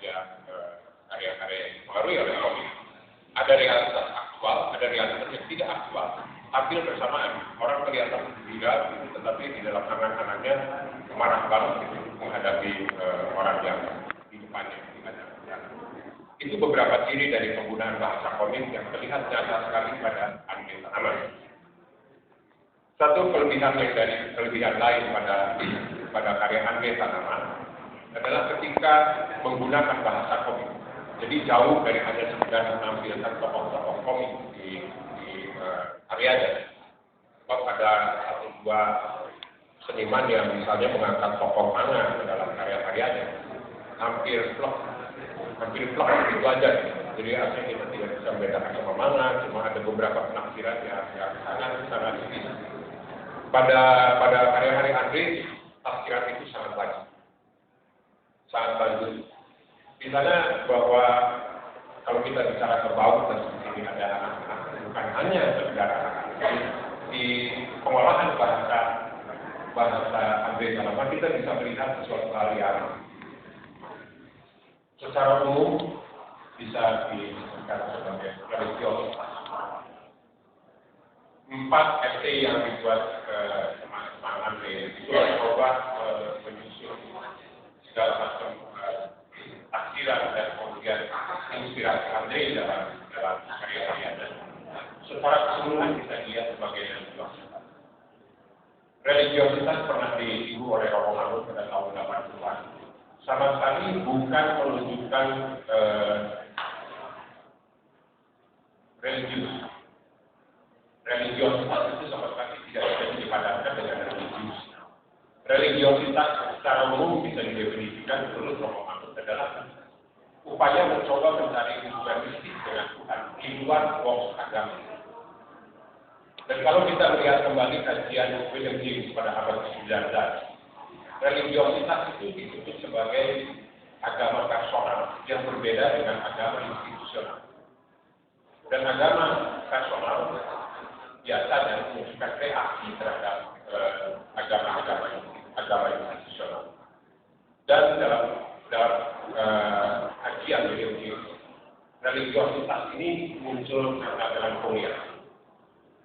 karya-karya yang dipengaruhi oleh komik. Ada realitas aktual, ada realitas yang tidak aktual. Tampil bersamaan, orang kelihatan gembira, tetapi di dalam angan-angannya marah banget menghadapi orang yang di depannya. Itu beberapa ciri dari penggunaan bahasa komik yang terlihat nyata sekali pada Andre Tanaman. Satu kelebihan lain pada karya Andre Tanaman adalah ketika menggunakan bahasa komik. Jadi jauh dari hanya sekedar menampilkan tokoh-tokoh komik di karyanya. Sebab ada satu dua seniman yang misalnya mengangkat tokoh manga ke dalam karya-karyanya. Hampir plok itu aja. Jadi artinya kita tidak bisa membedakan sama manga, cuma ada beberapa penafsiran yang sangat tipis. Pada karya-karya Andre, tafsiran itu sangat bagus. Misalnya bahwa kalau kita bicara kerbau dan seperti ini ada anak-anak, bukan hanya sekedar anak-anak. Di pengolahan bahasa Andre Tanaman kita bisa melihat sesuatu hal yang secara umum bisa disebutkan sebagai religiositas. 4 essay yang dibuat teman-teman Andre itu coba menyusun segala macam taksiran dan kemudian inspirasi Andre dalam karya-karyanya. Secara keseluruhan bisa dilihat sebagai religiositas. Religiositas pernah disinggung oleh Romo Mangun pada tahun 80-an. Sama sekali bukan menunjukkan religiositas itu sama sekali tidak bisa dipadankan dengan religius. Religiositas secara umum bisa didefinisikan menurut Romo Mangun adalah upaya mencoba mencari hubungan mistis dengan Tuhan di luar box agama. Dan kalau kita melihat kembali kajian William James pada abad ke-19, religiositas itu disebut sebagai agama personal yang berbeda dengan agama institusional. Dan agama personal biasanya menunjukkan reaksi terhadap agama institusional. Dan dalam kajian William James, religiositas ini muncul karena melankolia,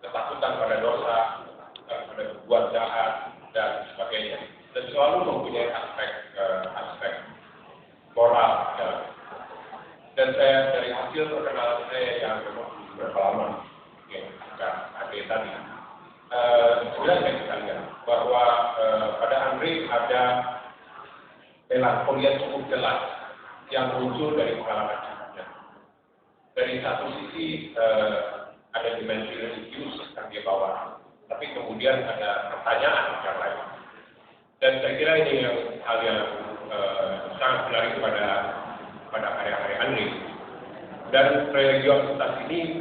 ketakutan pada dosa, pada berbuat jahat dan sebagainya. Dan selalu mempunyai aspek moral. Dan saya dari hasil perkenalan saya yang berapa lama yang agak tadi, sudah saya bisa lihat bahwa pada Andre ada melankolia cukup jelas yang muncul dari pengalaman hidupnya. Dari satu sisi ada dimensi religius yang dia bawa, tapi kemudian ada pertanyaan yang lain. Dan saya kira ini hal yang sangat menarik pada karya-karya Andre. Dan religiositas ini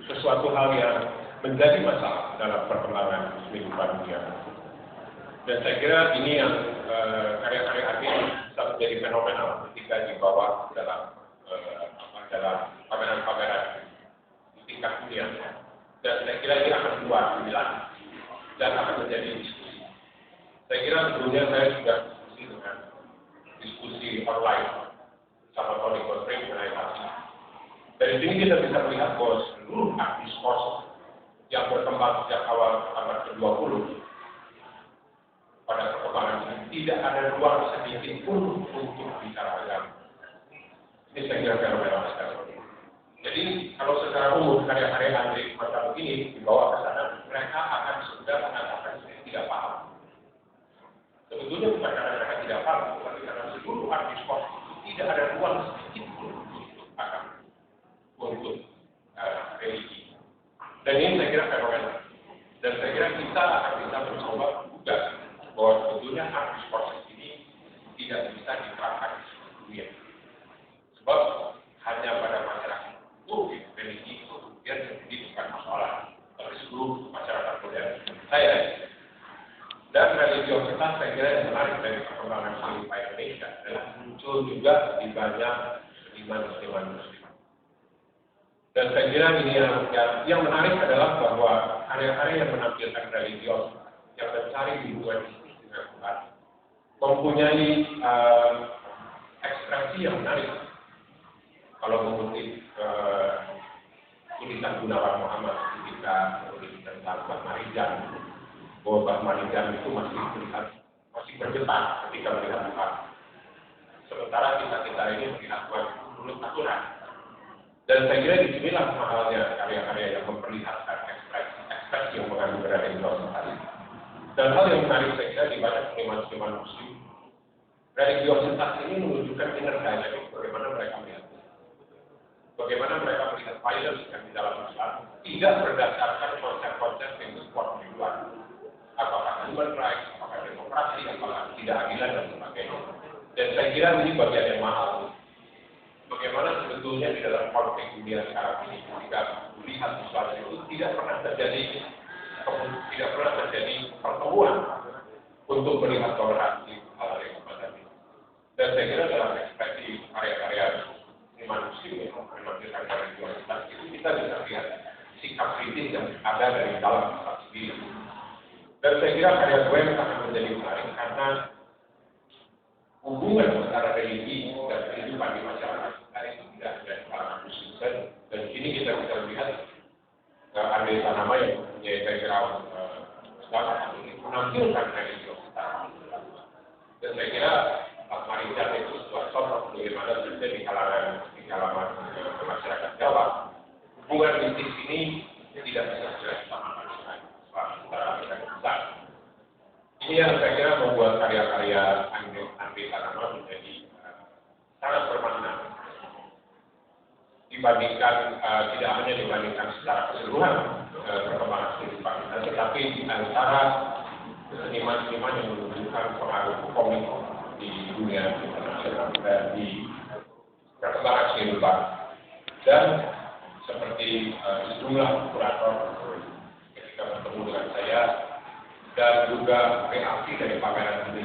sesuatu hal yang menjadi masalah dalam perkembangan kehidupan dunia. Dan saya kira ini yang karya-karya Andre bisa menjadi fenomenal ketika dibawa dalam pameran-pameran di tingkat dunia. Dan saya kira ini akan keluar dan akan menjadi diskusi. Saya kira sebelumnya saya sudah diskusi online sama Tony Godfrey mengenai tafsir. Dari sini kita bisa melihat bahwa seluruh diskurs yang berkembang sejak awal abad ke-20 pada perkembangan ini tidak ada ruang sedikit pun untuk bicara agama. Ini saya kira fenomena sekali. Jadi kalau secara umum karya-karya Andre macam begini dibawa ke sana, mereka akan sudah mengatakan saya tidak paham. Sebetulnya bukan karena mereka tidak paham, tetapi karena seluruh diskurs itu tidak ada ruang sedikit pun untuk agama, untuk religi. Dan ini saya kira fenomena. Dan saya kira kita akan bisa mencoba juga bahwa sebetulnya diskurs ini tidak bisa diterapkan di seluruh dunia. Sebab hanya pada masyarakat religi itu kemudian menjadi bukan masalah, tapi seluruh masyarakat modern. Dan religiositas saya kira yang menarik dari perkembangan kehidupan Indonesia adalah muncul juga di banyak seniman-seniman muslim. Dan saya kira ini yang menarik adalah bahwa karya-karya yang menampilkan religius, yang mencari hubungan dengan Tuhan, mempunyai ekspresi yang menarik. Kalau mengutip tulisan Gunawan Muhammad ketika menulis tentang Mbah Marijan, bahwa Mbah Marijan itu masih berdebat ketika melihat Tuhan. Sementara kita ini melihat Tuhan menurut aturan. Dan saya kira disinilah mahalnya karya-karya yang memperlihatkan ekspresi yang mengandung religiositas. Dan hal yang menarik saya kira di banyak seniman-seniman muslim, religiositas ini menunjukkan inner dynamic, bagaimana mereka melihat. Bagaimana mereka melihat violence yang di dalam Islam tidak berdasarkan konsep-konsep yang support di luar. Apakah human rights, apakah demokrasi, apakah ketidakadilan dan sebagainya. Dan saya kira ini bagian yang mahal. Bagaimana sebetulnya di dalam konflik dunia sekarang ini ketika melihat Islam itu tidak pernah terjadi pertemuan untuk melihat toleransi hal yang semacam ini. Dan saya kira dalam ekspresi karya-karya seniman muslim yang menampilkan religiositas itu kita bisa lihat sikap kritis yang ada dari dalam Islam sendiri. Dan saya kira karya Gwen akan menjadi menarik karena hubungan antara religi dan kehidupan di masyarakat kita itu tidak hanya di kalangan muslim saja. Dan di sini kita bisa melihat Andre Sanama yang mempunyai background menampilkan religiositas. Dan saya kira Pak Marijan itu sebuah contoh bagaimana saja di kalangan masyarakat Jawa hubungan mistis ini tidak bisa disamakan dengan antara mereka besar. Ini yang saya kira membuat karya-karya Andre Sanama menjadi sangat bermakna dibandingkan tidak hanya dibandingkan secara keseluruhan perkembangan kehidupan kita, tetapi di antara seniman-seniman yang menunjukkan pengaruh komik di dunia internasional dan di perkembangan kehidupan. Dan seperti sejumlah kurator ketika bertemu dengan saya dan juga reaksi dari pameran 9